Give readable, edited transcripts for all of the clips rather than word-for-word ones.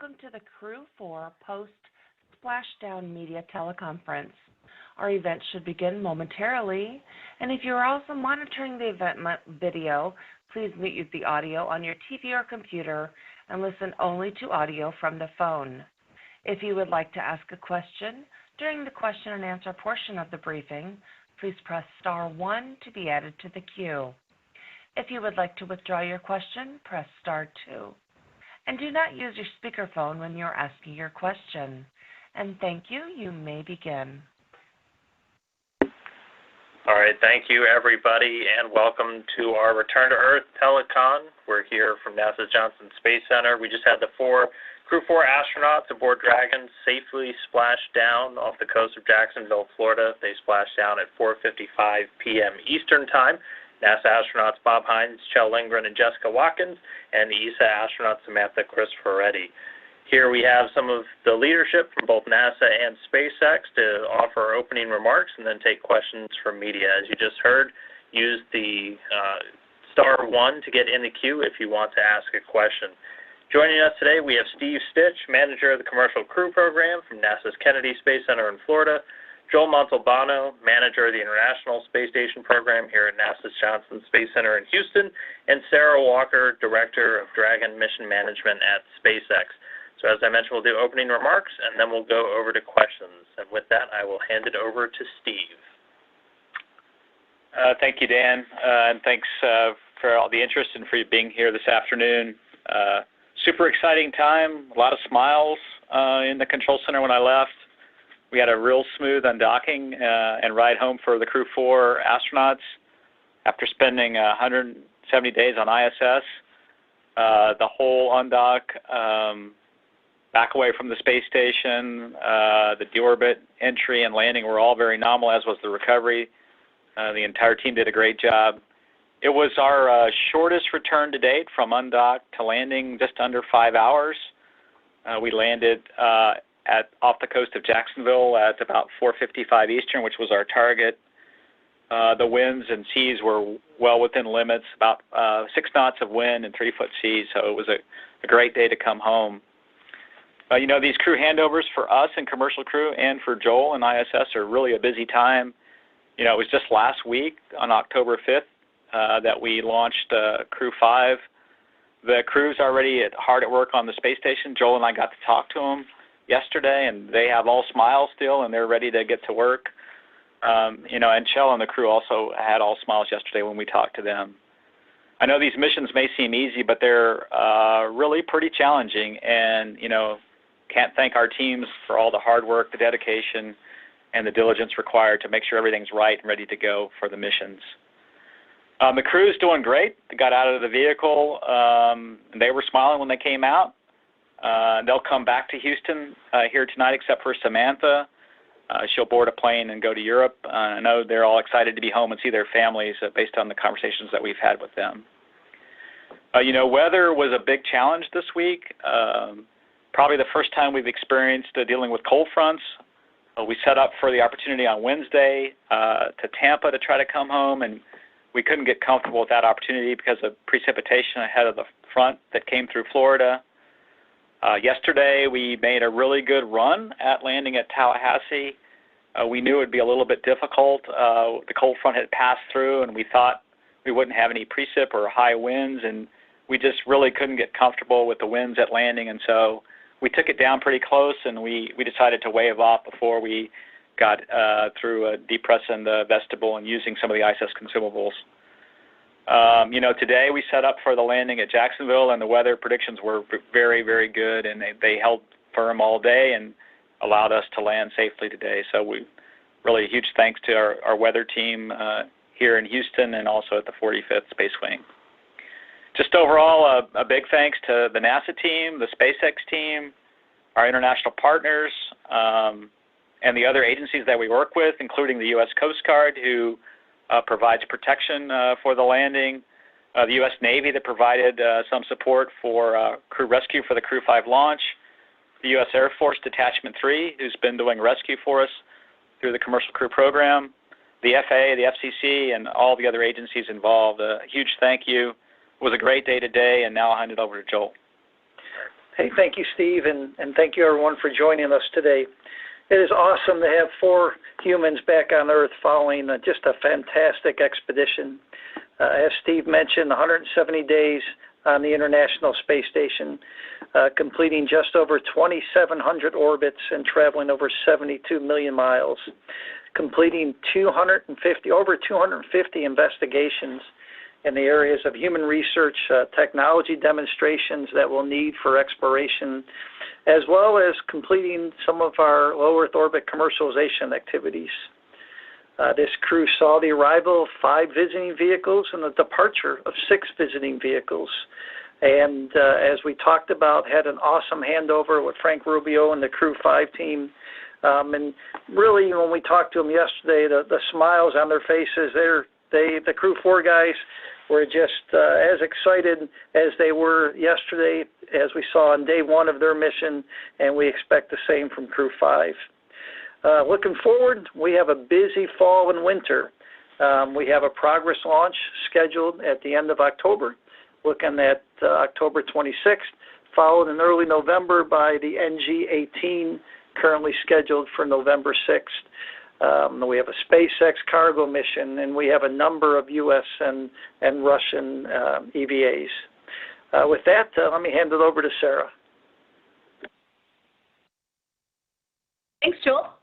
welcome to the Crew-4 post-splashdown media teleconference. Our event should begin momentarily, and if you are also monitoring the event video, please mute the audio on your TV or computer and listen only to audio from the phone. If you would like to ask a question during the question and answer portion of the briefing, please press star 1 to be added to the queue. If you would like to withdraw your question, press star 2. And do not use your speakerphone when you're asking your question. And thank you. You may begin. All right, thank you, everybody, and welcome to our Return to Earth telecon. We're here from NASA's Johnson Space Center. We just had the Crew-4 astronauts aboard Dragon safely splash down off the coast of Jacksonville, Florida. They splashed down at 4:55 p.m. Eastern Time. NASA astronauts Bob Hines, Kjell Lindgren, and Jessica Watkins, and ESA astronaut Samantha Cristoforetti. Here we have some of the leadership from both NASA and SpaceX to offer opening remarks and then take questions from media. As you just heard, use the star 1 to get in the queue if you want to ask a question. Joining us today, we have Steve Stitch, manager of the Commercial Crew Program from NASA's Kennedy Space Center in Florida, Joel Montalbano, manager of the International Space Station Program here at NASA's Johnson Space Center in Houston, and Sarah Walker, director of Dragon Mission Management at SpaceX. So as I mentioned, we'll do opening remarks, and then we'll go over to questions. And with that, I will hand it over to Steve. Thank you, Dan, and thanks for all the interest and for you being here this afternoon. Super exciting time, a lot of smiles in the control center when I left. We had a real smooth undocking and ride home for the Crew-4 astronauts after spending 170 days on ISS. The whole undock, back away from the space station, the Deorbit entry and landing were all very nominal, as was the recovery. The entire team did a great job. It was our shortest return to date from undock to landing, just under 5 hours. We landed off the coast of Jacksonville at about 4:55 Eastern, which was our target. The winds and seas were well within limits, about 6 knots of wind and 3-foot seas, so it was a great day to come home. These crew handovers for us and commercial crew and for Joel and ISS are really a busy time. It was just last week on October 5th that we launched Crew-5. The crew's already hard at work on the space station. Joel and I got to talk to them yesterday, and they have all smiles still, and they're ready to get to work. And Kjell and the crew also had all smiles yesterday when we talked to them. I know these missions may seem easy, but they're really pretty challenging, and, can't thank our teams for all the hard work, the dedication, and the diligence required to make sure everything's right and ready to go for the missions. The crew's doing great. They got out of the vehicle, and they were smiling when they came out. They'll come back to Houston here tonight, except for Samantha. She'll board a plane and go to Europe. I know they're all excited to be home and see their families based on the conversations that we've had with them. Weather was a big challenge this week. Probably the first time we've experienced dealing with cold fronts. We set up for the opportunity on Wednesday to Tampa to try to come home, and we couldn't get comfortable with that opportunity because of precipitation ahead of the front that came through Florida. Yesterday, we made a really good run at landing at Tallahassee. We knew it would be a little bit difficult. The cold front had passed through, and we thought we wouldn't have any precip or high winds, and we just really couldn't get comfortable with the winds at landing, and so we took it down pretty close, and we decided to wave off before we got through depressing the vestibule and using some of the ISS consumables. Today we set up for the landing at Jacksonville, and the weather predictions were very, very good, and they held firm all day and allowed us to land safely today. So really a huge thanks to our weather team here in Houston and also at the 45th Space Wing. Just overall, a big thanks to the NASA team, the SpaceX team, our international partners, and the other agencies that we work with, including the U.S. Coast Guard, who provides protection for the landing, the U.S. Navy that provided some support for crew rescue for the Crew-5 launch, the U.S. Air Force Detachment 3, who's been doing rescue for us through the Commercial Crew Program, the FAA, the FCC, and all the other agencies involved. A huge thank you. It was a great day today, and now I'll hand it over to Joel. Hey, thank you, Steve, and thank you, everyone, for joining us today. It is awesome to have 4 humans back on Earth following just a fantastic expedition. As Steve mentioned, 170 days on the International Space Station, completing just over 2,700 orbits and traveling over 72 million miles, completing over 250 investigations in the areas of human research, technology demonstrations that we'll need for exploration, as well as completing some of our low Earth orbit commercialization activities. This crew saw the arrival of 5 visiting vehicles and the departure of 6 visiting vehicles. And as we talked about, had an awesome handover with Frank Rubio and the Crew-5 team. And really, when we talked to them yesterday, the smiles on their faces, the Crew-4 guys were just as excited as they were yesterday, as we saw on day 1 of their mission, and we expect the same from Crew-5. Looking forward, we have a busy fall and winter. We have a progress launch scheduled at the end of October, looking at October 26th, followed in early November by the NG-18, currently scheduled for November 6th. We have a SpaceX cargo mission, and we have a number of U.S. and Russian EVAs. With that, let me hand it over to Sarah. Thanks, Joel.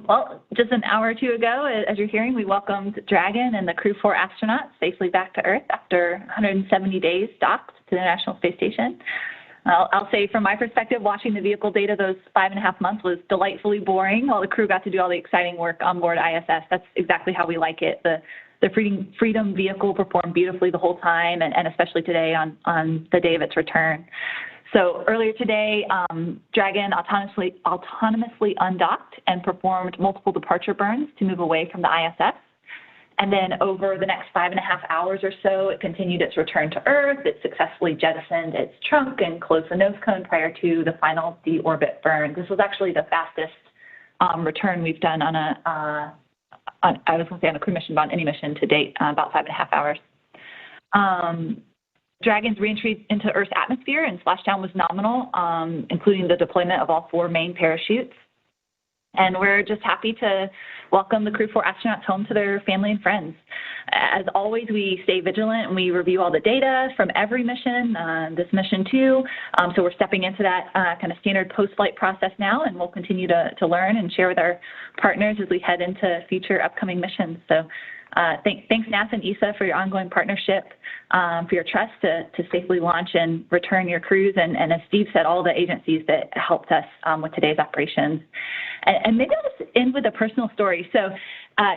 Well, just an hour or 2 ago, as you're hearing, we welcomed Dragon and the Crew-4 astronauts safely back to Earth after 170 days docked to the International Space Station. I'll say from my perspective, watching the vehicle data those 5.5 months was delightfully boring while the crew got to do all the exciting work on board ISS. That's exactly how we like it. The Freedom vehicle performed beautifully the whole time, and especially today on the day of its return. So earlier today, Dragon autonomously undocked and performed multiple departure burns to move away from the ISS. And then over the next 5.5 hours or so, it continued its return to Earth. It successfully jettisoned its trunk and closed the nose cone prior to the final deorbit burn. This was actually the fastest return we've done on a crew mission, but on any mission to date, about 5.5 hours. Dragon's reentry into Earth's atmosphere and splashdown was nominal, including the deployment of all 4 main parachutes. And we're just happy to welcome the Crew-4 astronauts home to their family and friends. As always, we stay vigilant and we review all the data from every mission, this mission too. So we're stepping into that kind of standard post-flight process now, and we'll continue to learn and share with our partners as we head into future upcoming missions. So thanks NASA and ESA for your ongoing partnership, for your trust to safely launch and return your crews, and as Steve said, all the agencies that helped us with today's operations. And maybe I'll just end with a personal story. So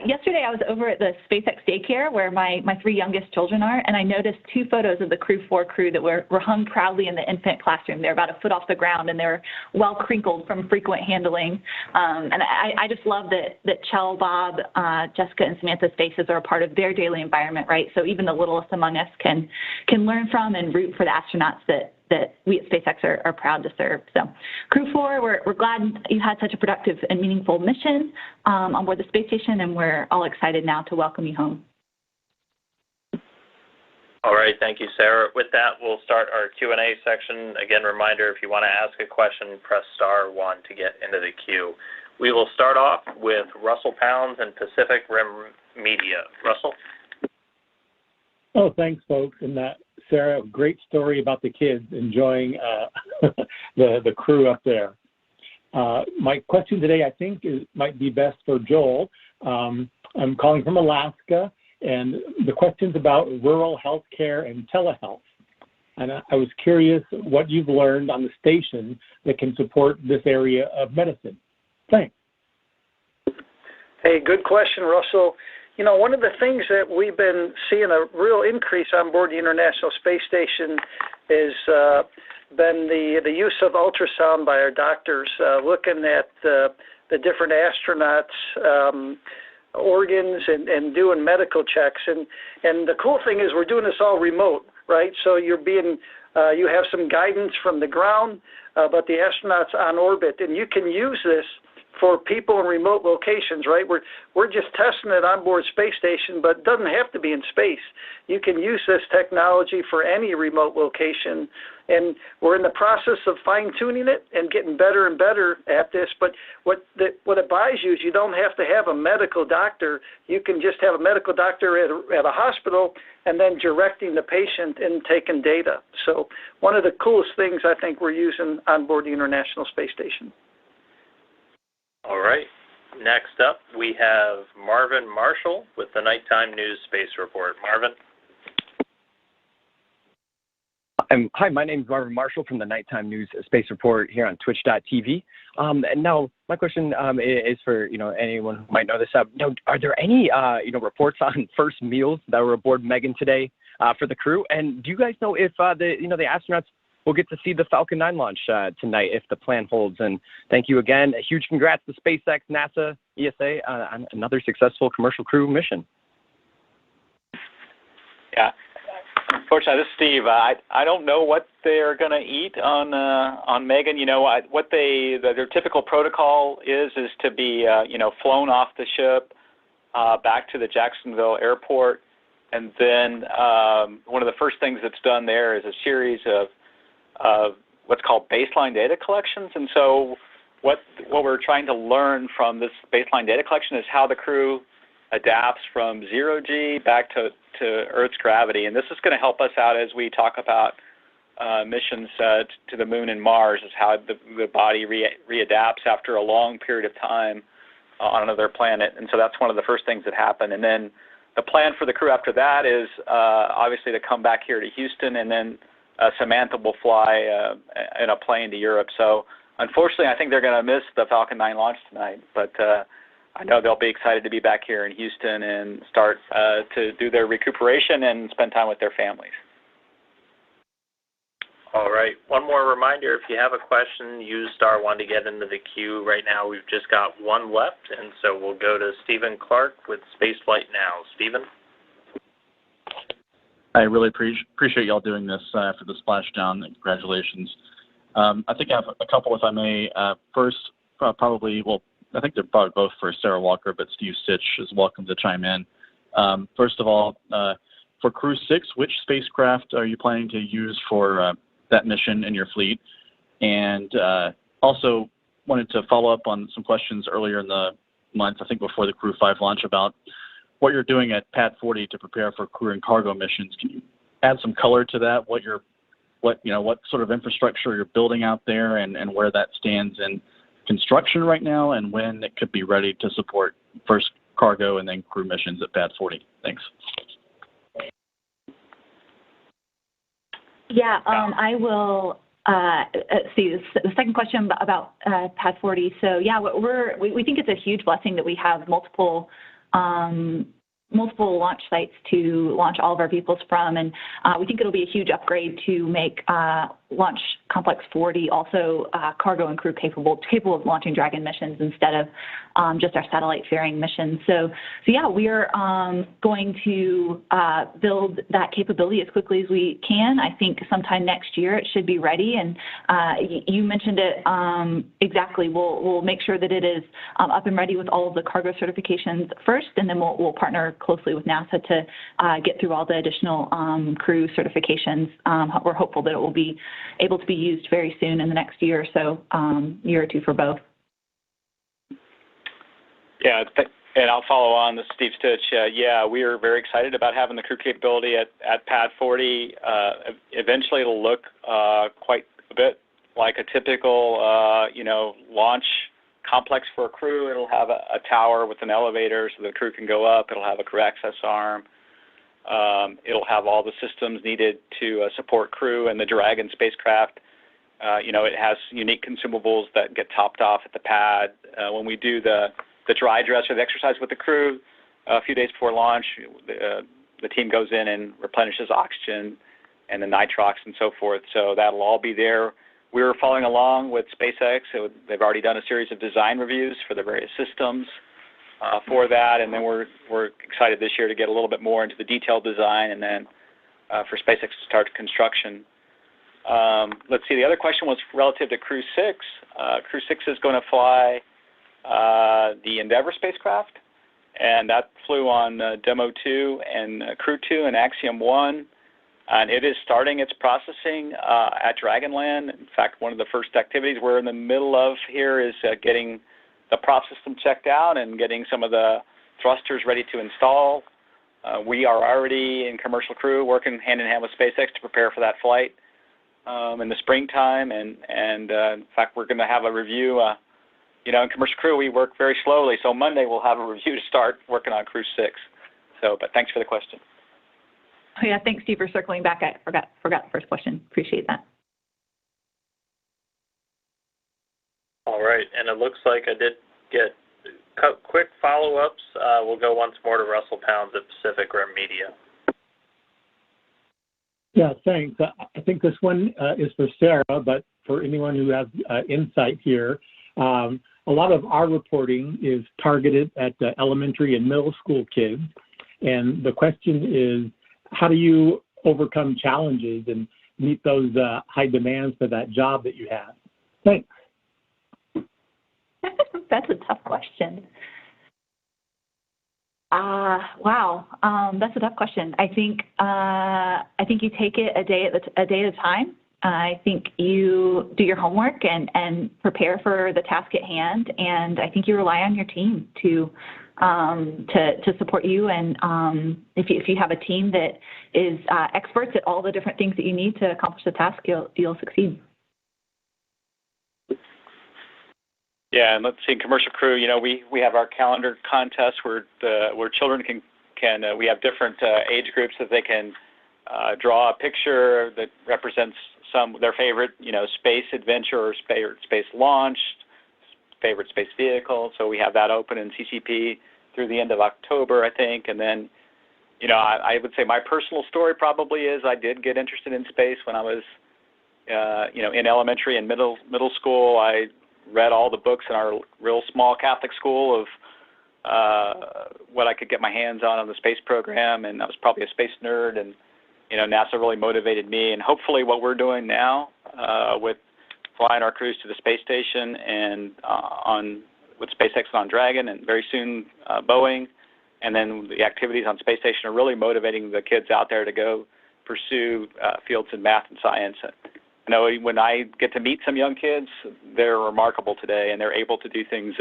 yesterday I was over at the SpaceX daycare where my 3 youngest children are, and I noticed 2 photos of the Crew-4 crew that were hung proudly in the infant classroom. They're about a foot off the ground, and they're well crinkled from frequent handling. And I just love that Kjell, Bob, Jessica, and Samantha's faces are a part of their daily environment, right? So even the littlest among us can learn from and root for the astronauts that we at SpaceX are proud to serve. So Crew-4, we're glad you had such a productive and meaningful mission on board the space station, and we're all excited now to welcome you home. All right, thank you, Sarah. With that, we'll start our Q&A section. Again, reminder, if you want to ask a question, press *1 to get into the queue. We will start off with Russell Pounds and Pacific Rim Media. Russell? Oh, thanks, folks. And Sarah, great story about the kids enjoying the crew up there. My question today, I think, might be best for Joel. I'm calling from Alaska, and the question's about rural health care and telehealth. And I was curious what you've learned on the station that can support this area of medicine. Thanks. Hey, good question, Russell. You know, one of the things that we've been seeing a real increase on board the International Space Station is been the use of ultrasound by our doctors, looking at the different astronauts' organs and doing medical checks. And the cool thing is we're doing this all remote, right? So you have some guidance from the ground, but the astronauts on orbit, and you can use this for people in remote locations, right? We're just testing it on board space station, but it doesn't have to be in space. You can use this technology for any remote location, and we're in the process of fine-tuning it and getting better and better at this. But what it buys you is you don't have to have a medical doctor. You can just have a medical doctor at a hospital and then directing the patient and taking data. So one of the coolest things I think we're using on board the International Space Station. All right. Next up, we have Marvin Marshall with the Nighttime News Space Report. Marvin. Hi, my name is Marvin Marshall from the Nighttime News Space Report here on Twitch.tv. And now my question is for anyone who might know this. Are there any reports on first meals that were aboard Megan today for the crew? And do you guys know if the astronauts will get to see the Falcon 9 launch tonight if the plan holds? And thank you again. A huge congrats to SpaceX, NASA, ESA on another successful commercial crew mission. Yeah. Unfortunately, this is Steve. I don't know what they're going to eat on Megan. What their typical protocol is to be flown off the ship back to the Jacksonville airport, and then one of the first things that's done there is a series of what's called baseline data collections. And so what we're trying to learn from this baseline data collection is how the crew adapts from 0G back to Earth's gravity. And this is going to help us out as we talk about missions to the moon and Mars, is how the body readapts after a long period of time on another planet. And so that's one of the first things that happen. And then the plan for the crew after that is obviously to come back here to Houston, and then Samantha will fly in a plane to Europe. So unfortunately, I think they're going to miss the Falcon 9 launch tonight, but I know they'll be excited to be back here in Houston and start to do their recuperation and spend time with their families. All right. One more reminder, if you have a question, use *1 to get into the queue. Right now we've just got one left, and so we'll go to Stephen Clark with Spaceflight Now. Stephen? I really appreciate y'all doing this for the splashdown. Congratulations. I think I have a couple, if I may. First, I think they're probably both for Sarah Walker, but Steve Sitch is welcome to chime in. First of all, for Crew 6, which spacecraft are you planning to use for that mission in your fleet? And also wanted to follow up on some questions earlier in the month, I think before the Crew 5 launch, about what you're doing at Pad 40 to prepare for crew and cargo missions. Can you add some color to that? What sort of infrastructure you're building out there, and where that stands in construction right now, and when it could be ready to support first cargo and then crew missions at Pad 40? Thanks. Yeah, I will see the second question about Pad 40. So yeah, we think it's a huge blessing that we have multiple launch sites to launch all of our vehicles from, and we think it'll be a huge upgrade to make Launch Complex 40 also cargo and crew capable of launching Dragon missions instead of just our satellite faring missions. So yeah, we are going to build that capability as quickly as we can. I think sometime next year it should be ready, and you mentioned it exactly. We'll make sure that it is up and ready with all of the cargo certifications first, and then we'll partner closely with NASA to get through all the additional crew certifications. We're hopeful that it will be able to be used very soon in the next year or so, year or two for both. Yeah, and I'll follow on this, Steve Stitch. Yeah, we are very excited about having the crew capability at Pad 40. Eventually, it'll look quite a bit like a typical, launch complex for a crew. It'll have a tower with an elevator so the crew can go up. It'll have a crew access arm. It'll have all the systems needed to support crew and the Dragon spacecraft. It has unique consumables that get topped off at the pad. When we do the dry dress or the exercise with the crew a few days before launch, the team goes in and replenishes oxygen and the nitrox and so forth. So that'll all be there. We're following along with SpaceX. So they've already done a series of design reviews for the various systems for that, and then we're excited this year to get a little bit more into the detailed design, and then for SpaceX to start construction. Let's see, the other question was relative to Crew 6. Crew 6 is going to fly the Endeavour spacecraft, and that flew on Demo 2 and Crew-4 and Axiom 1. And it is starting its processing at Dragonland. In fact, one of the first activities we're in the middle of here is getting the prop system checked out and getting some of the thrusters ready to install. We are already in Commercial Crew working hand in hand with SpaceX to prepare for that flight in the springtime. And in fact, we're going to have a review. In Commercial Crew, we work very slowly. So Monday, we'll have a review to start working on Crew 6. But thanks for the question. Oh, yeah, thanks, Steve, for circling back. I forgot the first question. Appreciate that. All right, and it looks like I did get quick follow-ups. We'll go once more to Russell Pounds at Pacific Rim Media. Yeah, thanks. I think this one is for Sarah, but for anyone who has insight here, a lot of our reporting is targeted at elementary and middle school kids, and the question is, how do you overcome challenges and meet those high demands for that job that you have? Thanks. That's a tough question. Wow, that's a tough question. I think you take it a day at a time. I think you do your homework and prepare for the task at hand, and I think you rely on your team to support you. And if you have a team that is experts at all the different things that you need to accomplish the task, you'll succeed. Yeah, and let's see, in Commercial Crew, we have our calendar contest where children can we have different age groups that they can draw a picture that represents their favorite, space adventure or space launch, favorite space vehicle. So we have that open in CCP through the end of October, I think. And then, I would say my personal story probably is I did get interested in space when I was, in elementary and middle school. I read all the books in our real small Catholic school of what I could get my hands on the space program, and I was probably a space nerd, and NASA really motivated me. And hopefully what we're doing now with flying our crews to the space station and with SpaceX on Dragon, and very soon Boeing, and then the activities on space station are really motivating the kids out there to go pursue fields in math and science. When I get to meet some young kids, they're remarkable today, and they're able to do things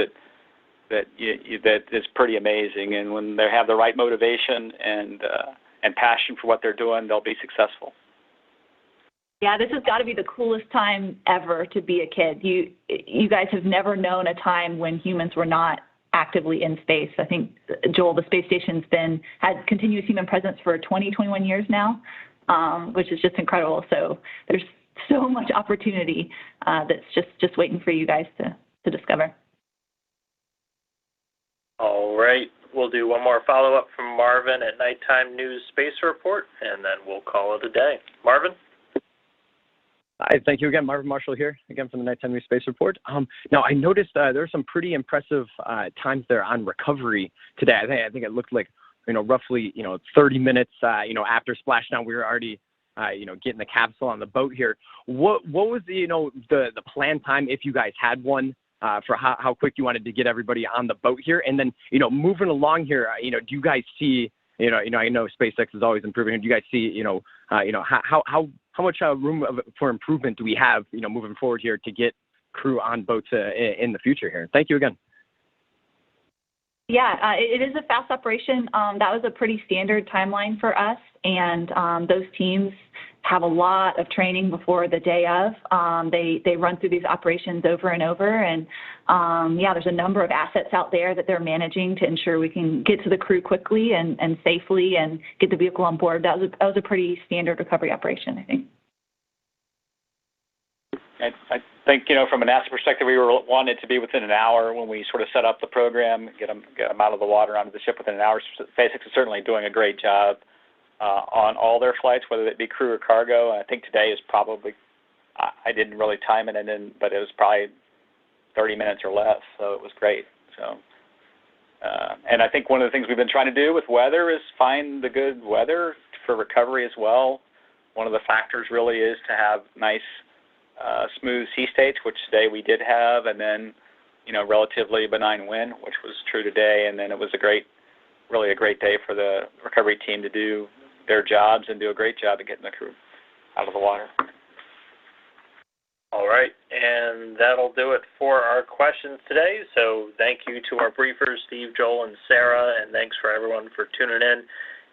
that is pretty amazing. And when they have the right motivation and passion for what they're doing, they'll be successful. Yeah, this has got to be the coolest time ever to be a kid. You guys have never known a time when humans were not actively in space. I think, Joel, the space station's had continuous human presence for 21 years now, which is just incredible. So there's so much opportunity that's just waiting for you guys to discover. All right. We'll do one more follow-up from Marvin at Nighttime News Space Report, and then we'll call it a day. Marvin? Hi, thank you again. Marvin Marshall here, again from the Nighttime News Space Report. Now, I noticed there were some pretty impressive times there on recovery today. I think it looked like, roughly, 30 minutes, after splashdown, we were already getting the capsule on the boat here. What was the planned time, if you guys had one, for how quick you wanted to get everybody on the boat here? And then, moving along here, do you guys see, I know SpaceX is always improving. Do you guys see, how much room for improvement do we have, moving forward here to get crew on boats in the future here? Thank you again. Yeah, it is a fast operation. That was a pretty standard timeline for us, and those teams have a lot of training before the day of. They run through these operations over and over, and there's a number of assets out there that they're managing to ensure we can get to the crew quickly and safely and get the vehicle on board. That was a pretty standard recovery operation, I think. I think, from a NASA perspective, we wanted to be within an hour when we sort of set up the program, get them out of the water onto the ship within an hour. SpaceX is certainly doing a great job on all their flights, whether it be crew or cargo. I think today is probably, I didn't really time it, but it was probably 30 minutes or less, so it was great. So, and I think one of the things we've been trying to do with weather is find the good weather for recovery as well. One of the factors really is to have nice smooth sea states, which today we did have, and then relatively benign wind, which was true today, and then it was really a great day for the recovery team to do their jobs and do a great job of getting the crew out of the water. All right, and that'll do it for our questions today. So thank you to our briefers, Steve, Joel, and Sarah, and thanks for everyone for tuning in,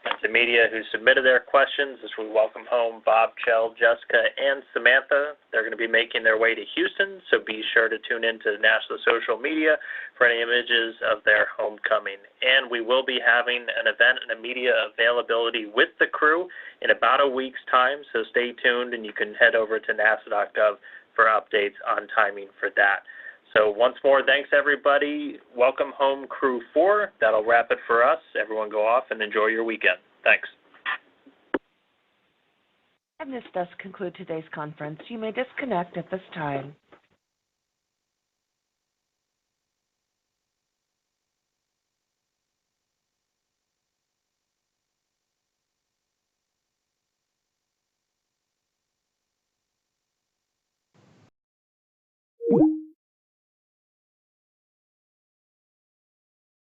and to media who submitted their questions as we welcome home Bob, Kjell, Jessica, and Samantha. They're going to be making their way to Houston, so be sure to tune in to national social media for any images of their homecoming. And we will be having an event and a media availability with the crew in about a week's time, so stay tuned, and you can head over to nasa.gov for updates on timing for that. So once more, thanks everybody. Welcome home, Crew-4. That'll wrap it for us. Everyone go off and enjoy your weekend. Thanks. And this does conclude today's conference. You may disconnect at this time.